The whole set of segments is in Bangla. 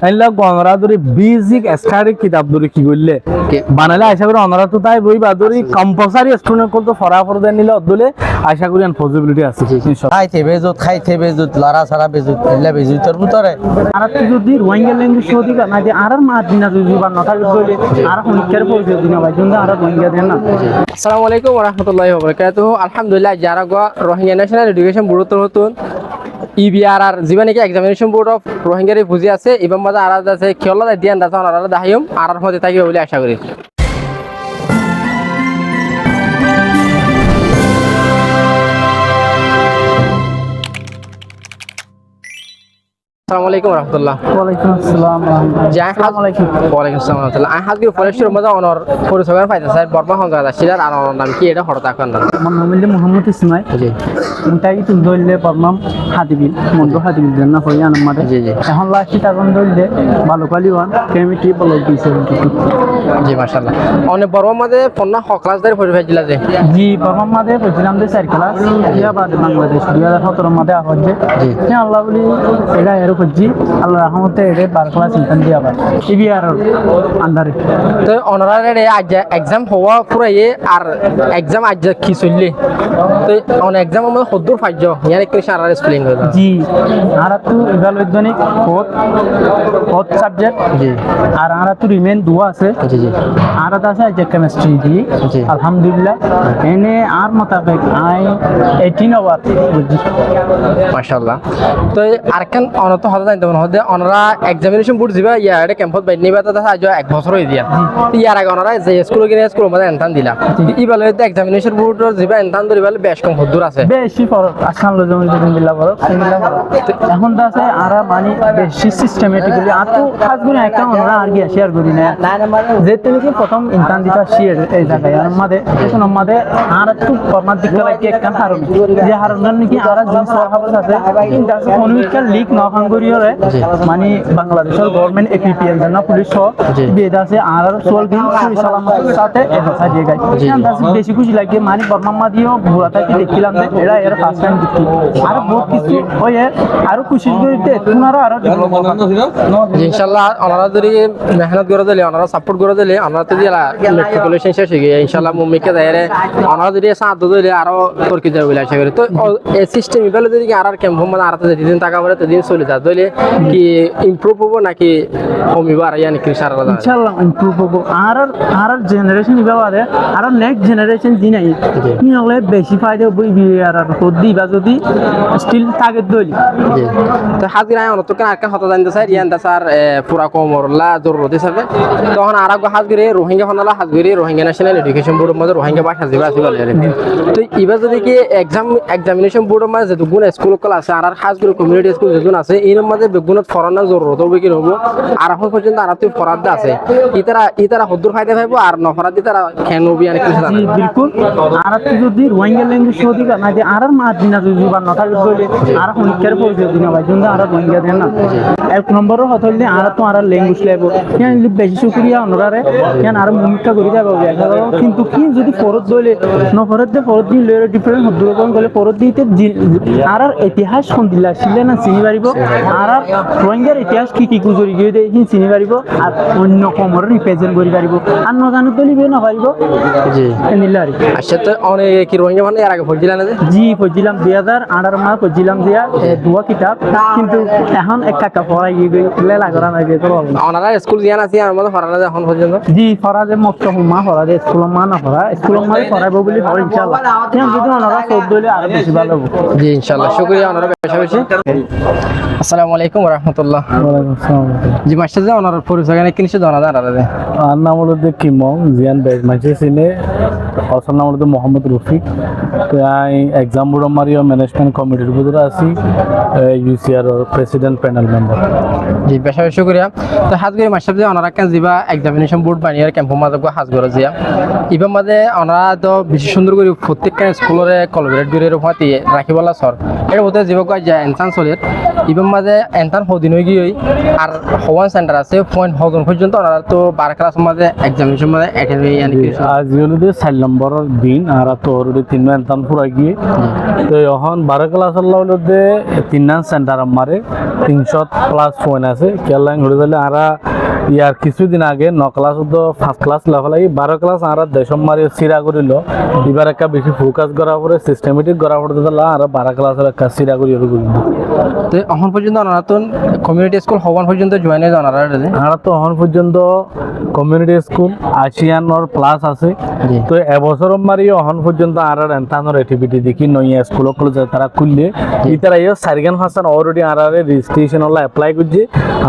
আইলা গণরা ধরে বেসিক স্টাডি কিতাব ধরে কি করলে বানালে আশা করি অনরা তো তাই বই বাদরি কম্পালসারি স্টুডেন্ট কল তো ফরাফর দেন নিলে অদলে আশা করি আন পসিবিলিটি আছে খাইতে বেজুত লড়া সারা বেজুত এলা বেজুতর ভিতরে আর তুই যদি রোহিঙ্গা ল্যাঙ্গুয়েজ শোধি না যে আর মাত দিনা যদি বা নথা গলে আর হুনকের পরিচয় দিনা ভাই জন্য আর রোহিঙ্গা দেন না। আসসালামু আলাইকুম ওয়া রাহমাতুল্লাহি ওয়া বারাকাতুহু। আলহামদুলিল্লাহ যারা রোহিঙ্গা ন্যাশনাল এডুকেশন বোর্ড নতুন ইবিআরআর জীবনে কি এক্সামিনেশন বোর্ড অফ রোহিঙ্গারে বুঝি আছে এবং মাঝে আলাদা আছে খেলা দিয়ান দাতা আলাদা দাহিম আর মধ্যে থাকবে বলে আশা করি। আসসালামু আলাইকুম ওয়া রাহমাতুল্লাহ। ওয়ালাইকুম আসসালাম আসসালামু আলাইকুম। ওয়ালাইকুম আসসালাম ওয়া রাহমাতুল্লাহ। আই হাজগির ফরেস্টের মধ্যে অনর পরিচয় পাইতা স্যার বর্মা হংগা দাসিলার আর অনর নাম কি এটা হরতা কান্না আমার নাম হইলে মোহাম্মদ ইসমাইল। জি মুটাই তুল দইলে বর্মাম হাদিবিল মন্দ হাদিবিল দেন না হইয়া আমাদের জি জি এখন লাস্ট তখন দইলে বালুকালি ওয়ান কেমিটি ব্লক দিছে। জি মাশাআল্লাহ। অনেক বর্মা মধ্যে পন্না হ ক্লাস ধরে পরিচয় দিলা যে জি বর্মার মাঝে পড়ছিলাম যে 4 ক্লাস ইয়া বাদ বাংলাদেশ 2017 মাঝে আহজে জি আল্লাহ বলি এটা এর খুঁজি আল্লাহ রহমতে এর 12 ক্লাস ইনকাম দিয়া আবার ইবিআর আন্ডারে তো অনারারে আজ এক্সাম হওয়া পুরাই আর এক্সাম আজ কি চললে তো অন এক্সাম আমাদের হদ্দুর ফাজ্য ইয়ার একটু সারা স্পেলিং হইলো জি আর তো ইভালুয়েশনিক কোড সাবজেক্ট জি আর আমরা তো রিমেন দুয়া আছে জি জি আর আছে যে কেমিস্ট্রি জি জি আলহামদুলিল্লাহ এনে আর মোতাবেক আই 18 আওয়ার বুঝি মাশাআল্লাহ। তো আরকান অনত হদা জানতে মনে হদে অনরা এক্সামিনেশন বোর্ড দিবা ইয়ারে ক্যাম্পাস বাইনি নিবা তা আজ এক বছর হই দিয়া ইয়ার আগে অনরা যে স্কুল গিয়ে স্কুল মধ্যে এন্টান দিলা ইবালে এক্সামিনেশন বোর্ড দিবা এন্টান ধরিবালে বেশ কম হদ্দুর আছে বেশি ফরক আসান লজম দিল্লা ফরক এখন তো আছে আর মানে বেশি সিস্টেমেটিক্যালি আর তো খাস করে একটা আমরা আর গিয়ে শেয়ার করি না যে তুমি প্রথম ইন্টার্ন দিতা শেয়ার এই জায়গায় আর আমাদের এখন আমাদের আর একটু ফরমাত দিকে লাগে একটা হারুন যে হারুনের নাকি আর জিনিস সহাবত আছে ইন্টারনেট লিক নহাঙ্গরিয়রে মানে বাংলাদেশের গভর্নমেন্ট এপিপিএল জন্য পুলিশ সহ বেদ আছে আর সোল দিন পুলিশ সালামতের সাথে এসা দিয়ে গায় বেশি খুশি লাগে মানে বর্মাম্মা দিও বুড়াটা কি দেখিলাম যে এরা এর ফার্স্ট টাইম দিচ্ছি আর বহুত কিছু হয়ে আরো খুশি করতে তোমারও আরো ইনশাআল্লাহ ওনারা যদি মেহনত করে দিলে ওনারা সাপোর্ট করে দিলে ওনারা তো দিলা মেট্রিকুলেশন শেষ হয়ে গিয়ে ইনশাআল্লাহ মুম্মিকে দায়রে ওনারা যদি সাথ দিলে আরো তরকি যাবে বলে আশা করি। তো এই সিস্টেম ইবালে যদি আর ক্যাম্প মানে আর যেদিন টাকা পড়ে সেদিন চলে যায় তাহলে কি ইমপ্রুভ হবো নাকি কমিবা আর ইয়ানি কি সারা ইনশাআল্লাহ ইমপ্রুভ হবো আর আর জেনারেশন ইবারে আর নেক্সট জেনারেশন দিন আই কি হলে বেশি ফায়দা হবো আর হদ্দি বা যদি স্টিল টার্গেট দইলি জি। তো হাজির আয় অনত কেন আরকা হতা জানতে চাই ইয়ান স্যার পুরা কমরলা জরুরত হিসাবে তখন আর আগে হাজগিরে রোহিঙ্গা ফনালা হাজগিরে রোহিঙ্গা ন্যাশনাল এডুকেশন বোর্ডের মধ্যে রোহিঙ্গা ভাষা দিবা আছে বলে তো এবার যদি কি এক্সামিনেশন বোর্ডের মধ্যে যে গুণ স্কুল কল আছে আর হাজগিরে কমিউনিটি স্কুল যেগুন আছে এর মধ্যে বেগুনত ফরানোর জরুরত হবে কি হবো আর এখন পর্যন্ত আর তুই ফরাদ আছে ইতারা হদ্দুর ফায়দা পাইবো আর নফরাদ তারা খেন হবি আর কিছু জি বিলকুল আর তুই যদি রোহিঙ্গা ল্যাঙ্গুয়েজ শোধি না যে আর মাত দিনা যদি বা নথা গলে আর হুনকের পরিচয় দিনা ভাই জন্য আর রোহিঙ্গা দেন না এক নম্বরও হত হইলে আর তো আর ল্যাঙ্গুয়েজ লাইব কেন বেশি শুকরিয়া অনরারে কেন আর মুমিকা করি যাবে কিন্তু কি যদি ফরদ দইলে নফরদ দে ফরদ দি লয়ের ডিফারেন্ট হদ্দুর কোন গলে ফরদ দিতে আর ইতিহাস কোন দিলা ছিলেন না চিনি পারিব আর রোহিঙ্গার ইতিহাস কি কি গুজরি গিয়ে দেই চিনি পারিব আর অন্য কমর রিপ্রেজেন্ট করি পারিব আর নজানো দলিবে না পারিব জি নিলারি আচ্ছা। তো অনেক কি রোহিঙ্গা মানে এর আগে পড়ছিলেন না জি পড়ছিলাম 2018 মাস পড়ছিলাম দিয়া দুয়া কিতাব কিন্তু এখন এক কাকা পড়াই গিয়ে লাগরা না গিয়ে তো ওনারা স্কুল জিয়ান আছে আর মধ্যে ফরানা এখন পর্যন্ত জি ফরাজে মক্ত হুমা ফরাজে স্কুল মা না ফরা স্কুল মা ফরাইব বলি হবে ইনশাআল্লাহ কেন যদি ওনারা সব দইলে আর বেশি ভালো হবে জি ইনশাআল্লাহ শুকরিয়া ওনারা বেশি বেশি। আসসালামু আলাইকুম ওয়া রাহমাতুল্লাহ। ওয়ালাইকুম আসসালাম জি মাস্টার যে ওনার পরিচয় এখানে কিনছে জানা যায় আর আর নাম হলো কিমং জিয়ান বেজ মাঝে সিনে আসল নাম হলো মোহাম্মদ রফিক। তো আমি এক্সাম বোর্ড মারিও ম্যানেজমেন্ট কমিটির ভিতরে আছি ইউসিআর প্রেসিডেন্ট প্যানেল মেম্বার। জি বেশি বেশি শুকরিয়া। তো হাজগরি মাস্টার যে ওনারা কেন যাবা এক্সামিনেশন বোর্ড বানিয়ে ক্যাম্প মাঝে হাজগর জিয়া ইবার মাঝে ওনারা তো বেশি সুন্দর করে প্রত্যেকটা স্কুলরে কলাবরেট করে রূপাতে রাখিবলা সর এর মধ্যে জীবক যায় এনসান চলে ইবার মাঝে এনসান হদিন হয়ে গিয়ে আর হওয়ান সেন্টার আছে পয়েন্ট হদন পর্যন্ত ওনারা তো 12 ক্লাস মাঝে এক্সামিনেশন মাঝে অ্যাটেন্ড হয়ে আজ হলো 4 নম্বর দিন আর তো অলরেডি 3 এন্তান পুরা গিয়ে তো এখন 12 ক্লাস হলতে 3 সেন্টার আমারে 300 প্লাস ফোন আছে কেলাং হয়ে গেলে আর ইয়ার কিছুদিন আগে 9 ক্লাস তো 5 ক্লাস লেভেল 12 ক্লাস আর দেশম মারি সিরা করিল এবার একটা বেশি ফোকাস করা পরে সিস্টেমেটিক করা পড়তে দিলা আর 12 ক্লাসের একটা সিরা করি তো এখন পর্যন্ত ওনারা তো কমিউনিটি স্কুল হওয়ান পর্যন্ত জয়েন হয়ে ওনারা আর তো এখন পর্যন্ত কমিউনিটি স্কুল আসিয়ানোর প্লাস আছে তো এবছর মারি এখন পর্যন্ত আর এন্তানোর অ্যাক্টিভিটি দেখি নইয়া স্কুল কলেজে তারা খুললে ইতারা ইয়ে সারিগান হাসান অলরেডি আর রেজিস্ট্রেশন হল অ্যাপ্লাই করছে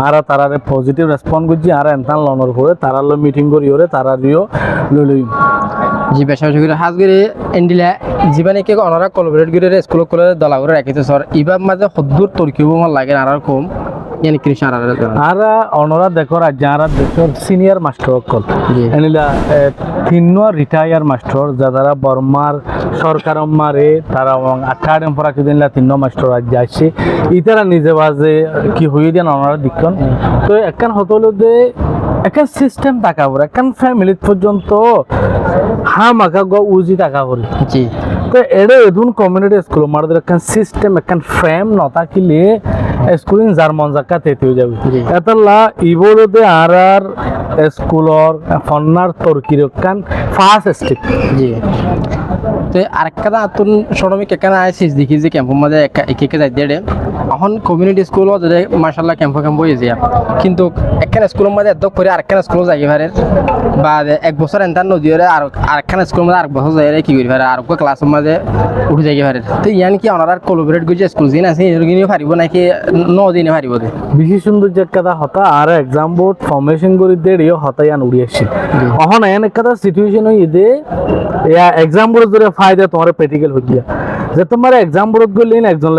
আর তারা পজিটিভ রেসপন্স করছে আর এন্তান লনের পরে তারা মিটিং করি ওরে তারা লই জি বেশাবেশি করে হাজগিরি এন্ডিলা জীবনে কে ওনারা কোলাবরেট করে স্কুল কলেজ দলা করে রাখিতে স্যার ইবার মাঝে হদ্দুর তরকিব লাগে আর কম ইয়ানি কৃষ্ণ আর অনরা দেখো যারা দেশের সিনিয়র মাস্টার কল এনিলা তিন রিটায়ার মাস্টার যারা বর্মার সরকার মারে তারা আঠাড় পড়া কিছুদিন তিন মাস্টার আজ যাচ্ছে ইতারা নিজে বাজে কি হয়ে দেন অনরা দিকন তো একখান হতল যে একখান সিস্টেম টাকা পড়ে একখান ফ্যামিলি পর্যন্ত মাখা উজি টাকা পড়ে জি তো এটা এদুন কমিউনিটি স্কুল মারদের একখান সিস্টেম একখান ফ্রেম নথাকিলে স্কুলিং যার মন জাকা তেতে হয়ে যাবে এতলা ইবলতে আর স্কুলর ফন্নার তরকির একখান ফার্স্ট স্টেপ জি তো আরেকটা আতুন শ্রমিক এখানে আইসিস দেখি যে ক্যাম্পের মধ্যে একে যাই দিয়ে এখন কমিউনিটি স্কুলও যদি মার্শাল্লাহ ক্যাম্প হয়ে যায় কিন্তু একখান স্কুলের মধ্যে এত করে আরেকখান স্কুলও যাই পারে বা 1 বছর এন্টার নদী আর আরেকখান স্কুলের মধ্যে 8 বছর যাই কি করি পারে আর ক্লাসের মধ্যে উঠে যাই পারে তো ইয়ান কি ওনারা কোলাবরেট করে স্কুল যিনি আছে এরকমই পারিব নাকি দিনে পারিব বেশি সুন্দর যে কথা হতা আর এক্সাম বোর্ড ফর্মেশন করে দেড়িও হতা ইয়ান উড়ি আসছে এখন এন একটা সিচুয়েশন হই দে এক্সাম বোর্ড ধরে ফায়দা তোমার প্র্যাকটিক্যাল হই দিয়া যে তোমার এক্সাম বোর্ড গলি একজন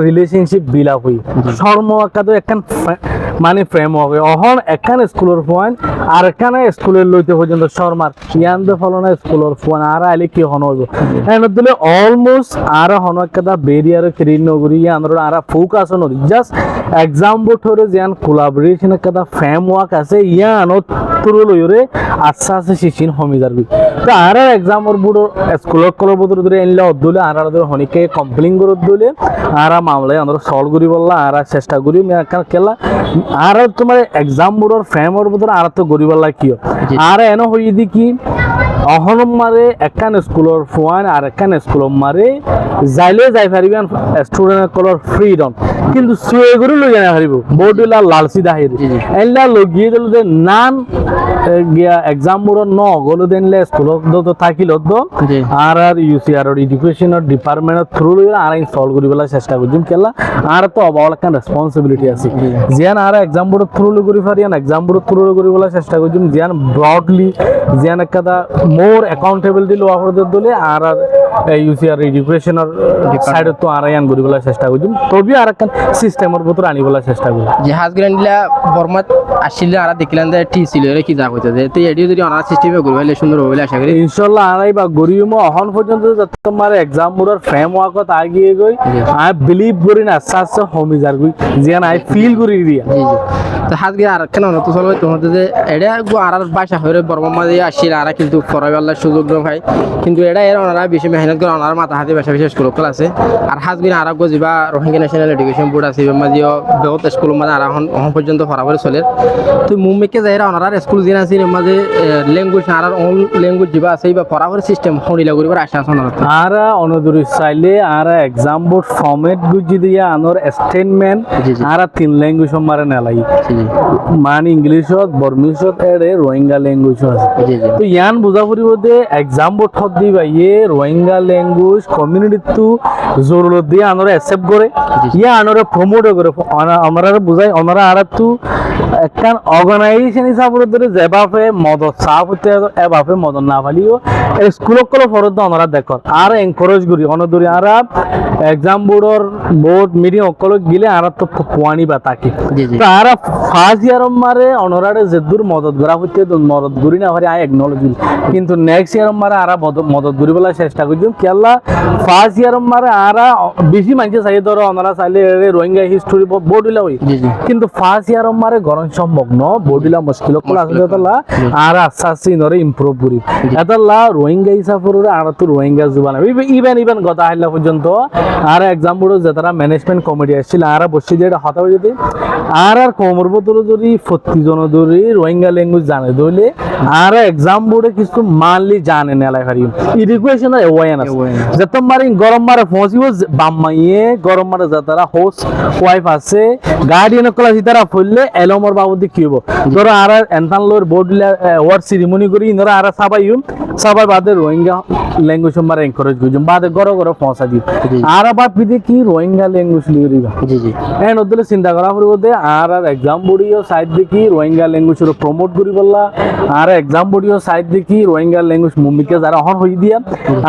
রিলেশনশিপ বিল আপ হই শর্ম একাদো একখান মানে ফ্রেম হবে অহন একখান স্কুলের ফোন আর একখান স্কুলের লইতে পর্যন্ত শর্মার ইয়ান দে ফলো না স্কুলের ফোন আর আইলে কি হন হইব এন দিলে অলমোস্ট আর হন একটা বেরিয়ার ক্রিয়েট নগরি ইয়ান আর ফোকাস নদি জাস্ট এক্সাম বোর্ড হরে যেন কোলাবোরেশন একটা ফ্রেমওয়ার্ক আছে ইয়ান তুরু লইরে আচ্ছা আছে শিশিন হমি যাবি তো আর এক্সামর বোর্ড স্কুলের কলবদর ধরে এনলে অদলে আর হনিকে কমপ্লেইন করে দিলে আর মামলায় আমরা সলভ করি বললা আর চেষ্টা করি কেলা আর তোমার এক্সাম বোর্ডর ফ্রেমর বোধ আর তো গরিব কি আর এনে হয়ে দি কি অহনম মারে একখান স্কুলের ফোন আর একখান স্কুলের মারে যাইলে যাই পারিবেন স্টুডেন্ট কলর ফ্রিডম কিন্তু সুয়ে করে লই জানা পারিব বোর্ডলা লালসি দাহির এলা লগিয়ে দিল যে নান গিয়া এক্সাম বোর্ডর ন গলো দেনলে স্কুলত তো থাকিল তো আর ইউসিআর এডুকেশনের ডিপার্টমেন্টের থ্রু লই আর সলভ করিবলা চেষ্টা করছিম কেলা আর তো অবাল একটা রেসপন্সিবিলিটি আছে জিয়ান আর এক্সাম বোর্ডের থ্রু লই করি পারিয়ান এক্সাম বোর্ডের থ্রু লই করিবলা চেষ্টা করছিম জিয়ান ব্রডলি জিয়ান একটা মোর অ্যাকাউন্টেবিলিটি লওয়া হতে দলে আর ইউসিআর এডুকেশনের সাইডে তো আর ইয়ান করিবলা চেষ্টা করছিম তবে আর একটা সিস্টেমের ভিতর আনিবলা চেষ্টা করি জাহাজ গ্রান্ডিলা বর্মাত আসলে আর দেখলেন যে টি ছিল কি যা হইতে যে তো এডিও যদি অনার সিস্টেমে করিবাইলে সুন্দর হবে আশা করি ইনশাআল্লাহ আরাই বা গরিম অহন পর্যন্ত যত তোমার এক্সাম বোর্ডের ফ্রেমওয়ার্কত আগিয়ে গই আই বিলিভ করি না আস্তে হমি যার গই যেন আই ফিল করি দিয়া জি জি তো হাত গিয়ে আর কেন তো চলবে তোমাদের যে এটা আর বাসা হয়ে বর্মা মাঝে আসছিল আর কিন্তু পড়াবেলার সুযোগ ভাই কিন্তু এটা এর ওনারা বেশি মেহনত করে ওনার মাথা হাতে বেশা বেশি স্কুল আছে আর হাত গিয়ে আর যা রোহিঙ্গা ন্যাশনাল এডুকেশন বোর্ড আছে মাঝেও বহুত স্কুল মাঝে আর এখন পর্যন্ত পড়াবার চলে তো মুম্বাইকে যাই ওনারা স্কুল যিনি আছে মাঝে ল্যাঙ্গুয়েজ আর অল ল্যাঙ্গুয়েজ যা আছে বা পড়াবার সিস্টেম হনিলা করিবার আশা আছে ওনারা আর অনদুরি চাইলে আর এক্সাম বোর্ড ফর্মেট বুঝি দিয়া আনোর স্টেটমেন্ট আর 3 ল্যাঙ্গুয়েজ মারে নেলাই মানে ইংলিশত বর্মিশত এড়ে রোহিঙ্গা ল্যাঙ্গুয়েজ আছে তো ইয়ান বুঝা পড়িব যে এক্সাম বোর্ড হত দি বাইয়ে রোহিঙ্গা ল্যাঙ্গুয়েজ কমিউনিটি টু জরুরত দিয়ে আনোরে অ্যাকসেপ্ট করে ইয়া আনোরে প্রমোট করে আমরা বুঝাই আমরা আর তো একখান অর্গানাইজেশন হিসাবে ধরে যেভাবে মদত সাফ হতে এভাবে মদত না পালিও স্কুলক কল ফরত আমরা দেখো আর এনকারেজ করি অনদরি আর এক্সাম বোর্ড মিটিং অকল গিলে আর তো পোয়ানি বা তাকে তো আর ফার্স্ট ইয়ার মারে অনরারে যেদূর মদত করা হইতে মদত করি না পারি আই একনলেজ কিন্তু নেক্সট ইয়ার মারে আর মদত করিবলা চেষ্টা করছি কেলা ফার্স্ট ইয়ার মারে আর বেশি মানুষ চাই ধরো ওনারা চাইলে রোহিঙ্গা হিস্টোরি বোর্ড হইলে হই কিন্তু ফার্স্ট ইয়ার মারে করণ সম্ভব ন বডিলা মুশকিল কলা আছে তালা আর আস্তে আস্তে ইনরে ইমপ্রুভ করি এতাল্লা রোহিঙ্গা ইসাফুরে আর তো রোহিঙ্গা জুবান ইভেন গতা হাইলা পর্যন্ত আর এক্সাম্পল যে তারা ম্যানেজমেন্ট কমিটি আসছিল আর বসে যে এটা হতা যদি আর কোমর বদল যদি 40 জন ধরে রোহিঙ্গা ল্যাঙ্গুয়েজ জানে ধরলে আর এক্সাম বোর্ডে কিছু মানলি জানে নেলাই পারি ইরিকুয়েশন আর অ্যাওয়ারনেস যে তোমার গরম মারে পৌঁছিব বাম্মাইয়ে গরম মারে যা তারা হোস্ট ওয়াইফ আছে গার্ডিয়ান কলা সিতারা ফুললে এলমর বাবুদি কি হবো ধরো আর এনতান লোর বোর্ড ওয়ার্ড সেরিমনি করি ইনরা আর সবাই বাদে রোহিঙ্গা ল্যাঙ্গুয়েজ মারে এনকারেজ করজুম বাদে গড় গড় পৌঁছা দিই আর বাদ বিদে কি রোহিঙ্গা ল্যাঙ্গুয়েজ লিরিবা জি জি এন ওদলে চিন্তা করা পড়ব দে আর এক্সাম বোর্ডিও সাইড দেখি রোহিঙ্গা ল্যাঙ্গুয়েজের প্রমোট করি বললা আর এক্সাম বোর্ডিও সাইড দেখি রোহিঙ্গা ল্যাঙ্গুয়েজ মুমিকে যারা অহন হই দিয়া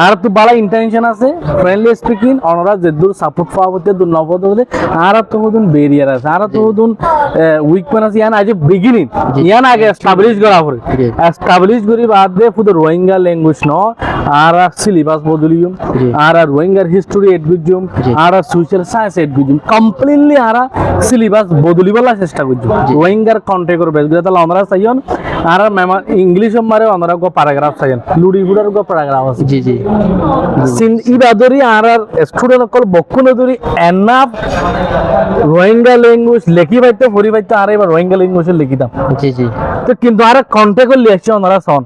আর তো বালা ইন্টেনশন আছে ফ্রেন্ডলি স্পিকিং অনরা যেদুর সাপোর্ট পাওয়া হতে দূর নবদ হতে আর তো হদুন বেরিয়ার আছে আর তো হদুন উইক পয়েন্ট আছে ইয়ান আজ বিগিনিং ইয়ান আগে এস্টাবলিশ করা পড়ে এস্টাবলিশ করি বাদ দে ফুদ রোহিঙ্গা ল্যাঙ্গুয়েজ ন আর সিলেবাস বদলিয়ম আর রোহিঙ্গার হিস্টোরি এড গুজুম আর সোশ্যাল সায়েন্স এড গুজুম কমপ্লিটলি আর সিলেবাস বদলিবলা চেষ্টা করজুম রোহিঙ্গার কন্টেক্ট করবে যেটা আমরা চাইন আর ইংলিশ মারে আমরা গো প্যারাগ্রাফ চাইন লুডি বুড়ার গো প্যারাগ্রাফ আছে জি জি সিন ইবাদরি আর স্টুডেন্ট কল বকুনে দরি এনাফ রোহিঙ্গা ল্যাঙ্গুয়েজ লেখি পাইতে পড়ি পাইতে আর এবার রোহিঙ্গা ল্যাঙ্গুয়েজ লিখিতাম জি জি তো কিন্তু আর কন্টেক্ট লিখছে ওনারা সন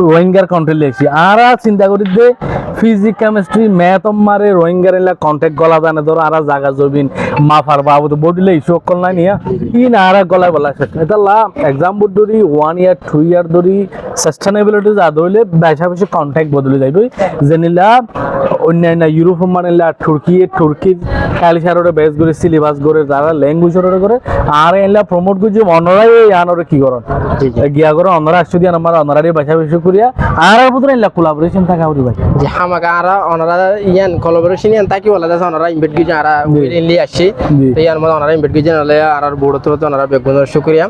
রোহিঙ্গার কন্টেক্ট লিখছি আর চিন্তা করি যে ফিজিক্স কেমিস্ট্রি ম্যাথ মারে রোহিঙ্গার এলা কন্টেক্ট গলা জানে ধরো আর জায়গা জবিন মাফার বাবু তো বডিলে ইস্যু কল নাই নিয়া ই না আর গলায় বলা এটা লা এক্সাম বোর্ড ধরি 1 ইয়ার 2 ইয়ার ধরি সাস্টেনেবিলিটি যা ধরলে বেশা বেশি কন্টেক্ট বদলে যাইবে জেনিলা অন্যান্য ইউরোপ মানেলা তুর্কি কালচারের বেস করে সিলেবাস করে যারা ল্যাঙ্গুয়েজের করে আর এলা প্রমোট করছে অনরাই আনরে কি করন গিয়া করে অনরা আসছে দিয়ে আমার অনরারে বেশা বেশি করিয়া আর পুত্র এলা কোলাবোরেশন থাকা উরি ভাই যে হামাকা আর অনরা ইয়ান কোলাবোরেশন ইয়ান তাকি বলা যায় অনরা ইনভাইট গিয়ে আর উইলিংলি আসছে তো ইয়ার মধ্যে অনরা ইনভাইট গিয়ে নালে আর বোর্ড তো অনরা বেগুনের শুকরিয়া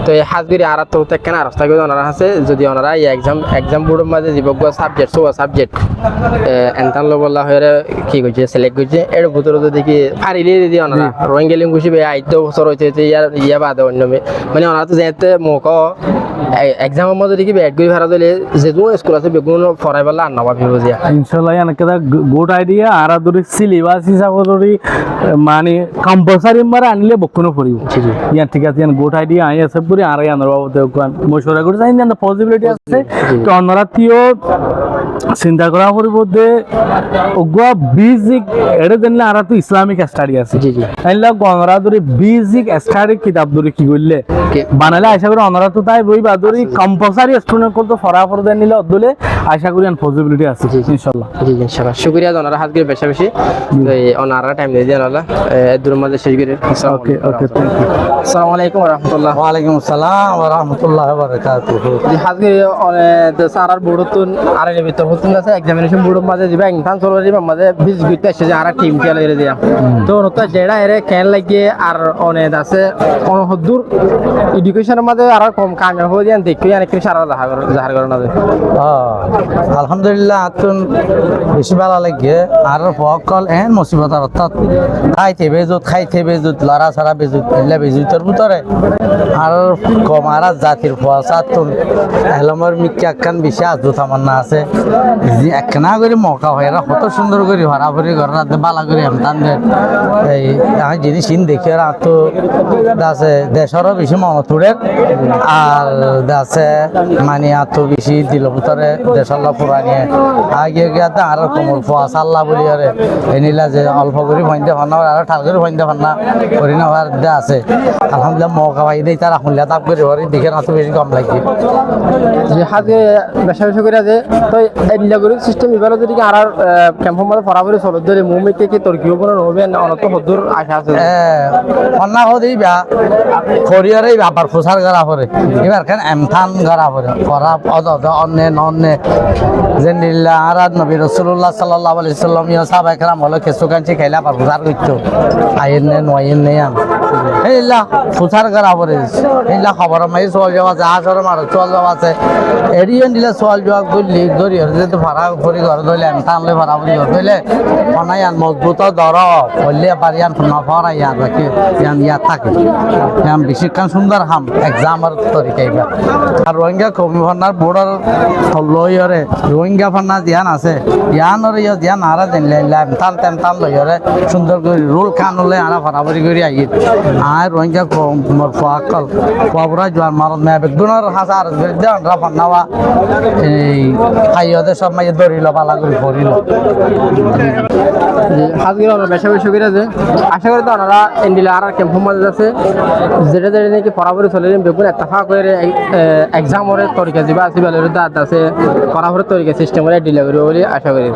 তো এই হাজগিরি আর তো কেন রাস্তা করে অনরা আছে যদি অনরা এই এক্সাম বোর্ডের মধ্যে জীবক সাবজেক্ট এনতান বলা হয়ে কি করছে সিলেক্ট করছে এর ভিতরে যদি কি ফারিলে যদি অনরা রোহিঙ্গা ল্যাঙ্গুয়েজ বে আইতো বছর হইতে ইয়া বাদে অন্য মানে অনরা তো যেতে মুখ এক্সামের মধ্যে দেখি ব্যাট করে ফেরা দিলে যেহেতু স্কুল আছে বেগুন ফরাই বললে আর নবা ভিউ দিয়া ইনশাআল্লাহ অনেক গুড আইডিয়া আর ধরি সিলেবাস হিসাবে ধরি মানে কম্পালসারি মারে আনলে বকুনো পড়িব ইয়ান ঠিক আছে ইয়ান গুড আইডিয়া আই আছে পুরি আর ইয়ান বাবুতে মশওরা করে যাই না পসিবিলিটি আছে তো অন্যরা তিও চিন্তা করা পড়িব যে ওগুয়া বেসিক এটা জানলে আর তো ইসলামিক স্টাডি আছে জি জি আইলা গনরা ধরি বেসিক স্টাডি কিতাব ধরি কি করলে বানালে আশা করি অনরা তো তাই বই বাদরি কম্পালসারি স্টুডেন্ট কল তো ফরাফর দেন নিলে অদলে আশা করি আন পসিবিলিটি আছে ইনশাআল্লাহ জি ইনশাআল্লাহ শুকরিয়া ওনারা হাত করে বেশি বেশি ওনারা টাইম দিয়ে দেন আল্লাহ দূর মধ্যে শেষ করে ওকে ওকে থ্যাংক ইউ আসসালামু আলাইকুম ওয়া রাহমাতুল্লাহ ওয়া আলাইকুম আসসালাম ওয়া রাহমাতুল্লাহি ওয়া বারাকাতুহু জি হাত করে সারার বোর্ডতুন আর এর ভিতর হতুন আছে এক্সামিনেশন বোর্ডের মাঝে দিবা ইনফান সরোরি মাঝে বিজ গিতে এসে আর টিম খেলা এর দিয়া তো নতো যেটা এর খেল লাগে আর অনেক আছে অনহদুর এডুকেশনের মাঝে আর কম কামিয়াব হয়ে যান দেখি অনেক কিছু সারা জাহার করে না আলহামদুলিল্লাহ আতুন বেশি ভালো লাগে আর ফকল এন মুসিবত অর্থাৎ খাইতে বেজুত লড়া ছাড়া বেজুত এলে বেজুতর ভিতরে আর কমারা জাতির ফসাতুন এলমর মিক্কা কান বেশি আজুত আমার না আছে একনা করে মকা হয় এরা কত সুন্দর করে হরাভরি ঘর বালা করে এমতান এই আমি জিনিস দেখি আর তো আছে দেশেরও বেশি মনতুরে আর আছে মানে এত বেশি দিল ভিতরে দেশাল্লাহ পুরানিয়ে আগে গিয়ে আর কোমর ফোয়া সাল্লাহ বলি আরে এনিলা যে অল্প করে ভইন্দে ভান্না আর ঠাল করে ভইন্দে ভান্না করি না হওয়ার দে আছে আলহামদুলিল্লাহ মৌকা পাই দেয় তারা শুনলে তাপ করে হরি দেখে না তো বেশি কম লাগে যে হাতে বেশা বেশি করে যে তো এডিলা করে সিস্টেম এবার যদি আর ক্যাম্পের মধ্যে ফরাবরি চলত ধরে মুমিতে কি তোর কিও কোনো হবে অনত হদ্দুর আশা আছে ফন্না হদি বা খরিয়ারে আবার ফুসার গড়া পরে এবার কেন এমথান গড়া পরে ফরা অন্য জেনিল্লা আর নবী রাসূলুল্লাহ সাল্লাল্লাহু আলাইহি সাল্লাম ইয়া সাহাবায়ে কেরাম হলো কেসু কাঞ্চি খাইলা পার ফুসার কইতো আইন নে নয়ন নে আম এইলা ফুসার গড়া পরে এইলা খবর মাই সোয়াল জবাব আছে আসর মার সোয়াল জবাব আছে এরিয়ান দিলা সোয়াল জবাব গুলি ধরি আর যদি ভাড়া করি ঘর ধরলে আমি টানলে ভাড়া করি ঘর ধরলে অনাই আন মজবুত ধর হইলে পারি আন নফর ইয়াদ রাখি ইয়ান ইয়াদ থাকে ইয়ান বেশিক্ষণ সুন্দর হাম এক্সামের তরিকাইবা আর রোহিঙ্গা কমিশনার বোর্ডের লইরে রোহিঙ্গা ফান্না ধ্যান আছে ইয়ানোর ইয়ে ধ্যান আরা দিন লাইলাম টান টান টান লইরে সুন্দর করে রোল খান হলে আরা ভাড়াবাড়ি করে আই আর রোহিঙ্গা মোর ফাকল পাবরা জোয়ান মারত মে বেগুনের হাজার দেন রাফা নাওয়া এই খাইয়তে সব মাই ধরিল পালা করে ভরিল হাজগির আমরা বেশা বেশি করে যে আশা করি তো ওনারা এন্ডিলে আর ক্যাম্প মধ্যে আছে যেটা যেটা নাকি পড়াপড়ি চলে বেগুন এত্তাফা করে এক্সাম ওরে তরিকা যাবা আসিবালের দাঁত আছে পড়াপড়ির তরিকা সিস্টেম করে ডিলে করবে বলে আশা করি